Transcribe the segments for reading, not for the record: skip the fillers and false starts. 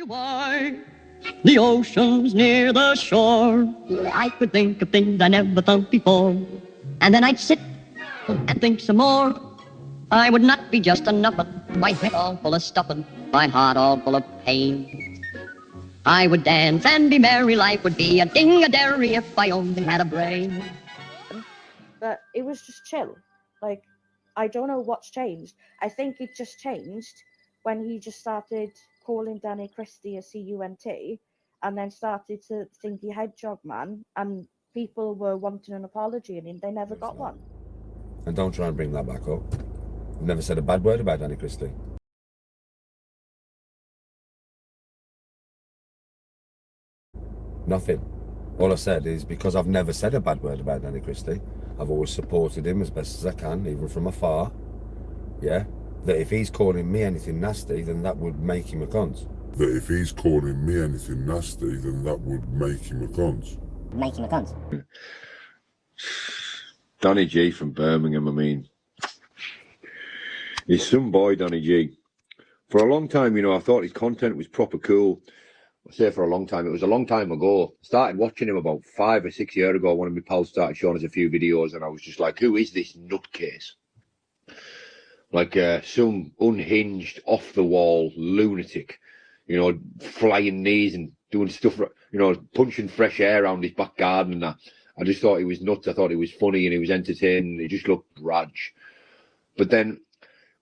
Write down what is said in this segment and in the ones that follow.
Why? The ocean's near the shore. I could think of things I never thought before. And then I'd sit and think some more. I would not be just a nubbin, my head all full of stuffing, my heart all full of pain. I would dance and be merry, life would be a ding-a-dairy if I only had a brain. But it was just chill. Like, I don't know what's changed. I think it just changed when he just started calling Danny Christie a CUNT and then started to think he hedgehog man, and people were wanting an apology and they never got one. And don't try and bring that back up. I've never said a bad word about Danny Christie. Nothing. All I said is because I've never said a bad word about Danny Christie, I've always supported him as best as I can, even from afar. Yeah? That if he's calling me anything nasty, then that would make him a cunt. That if he's calling me anything nasty, then that would make him a cunt. Make him a cunt. Danny G from Birmingham, I mean. He's some boy, Danny G. For a long time, you know, I thought his content was proper cool. I say for a long time, it was a long time ago. I started watching him about 5 or 6 years ago. One of my pals started showing us a few videos and I was just like, who is this nutcase? Like some unhinged, off-the-wall lunatic, you know, flying knees and doing stuff, you know, punching fresh air around his back garden and that. I just thought he was nuts. I thought he was funny and he was entertaining. He just looked raj. But then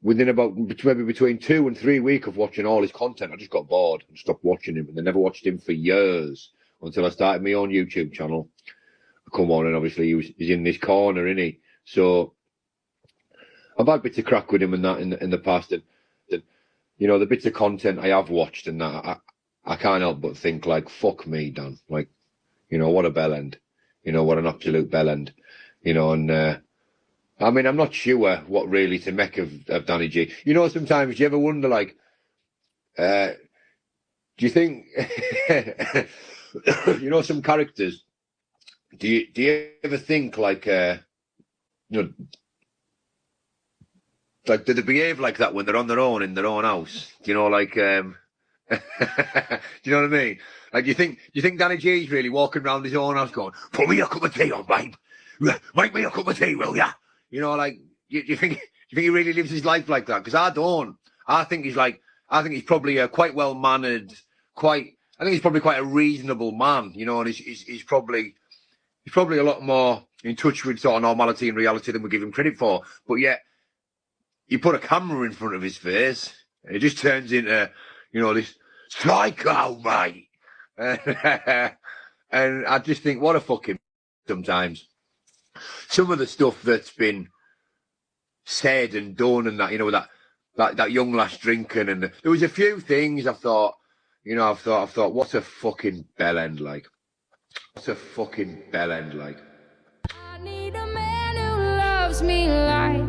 within about maybe between 2 and 3 weeks of watching all his content, I just got bored and stopped watching him. And I never watched him for years until I started my own YouTube channel. I come on and obviously he's in this corner, isn't he? So I've had bits of crack with him and that in the past. And you know, the bits of content I have watched and that, I can't help but think like, fuck me, Dan. Like, you know, what a bellend. You know, what an absolute bellend. You know, and I mean, I'm not sure what really to make of Danny G. You know, sometimes you ever wonder, like, do you think, you know, some characters, do you ever think, like, you know, like, do they behave like that when they're on their own in their own house? You know, like, do you know what I mean? Like, do you think Danny G's really walking around his own house going, put me a cup of tea on, babe. Make me a cup of tea, will ya? You know, like, you think he really lives his life like that? Because I don't. I think he's probably quite well mannered, I think he's probably quite a reasonable man, you know, and he's probably a lot more in touch with sort of normality and reality than we give him credit for. But yet, you put a camera in front of his face, and it just turns into, you know, this psycho, mate. And I just think, what a fucking sometimes. Some of the stuff that's been said and done and that, you know, that young lass drinking, and there was a few things I've thought, what a fucking bellend, like. What a fucking bellend, like. I need a man who loves me like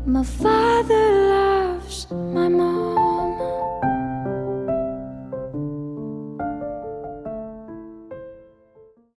my father loves my mom.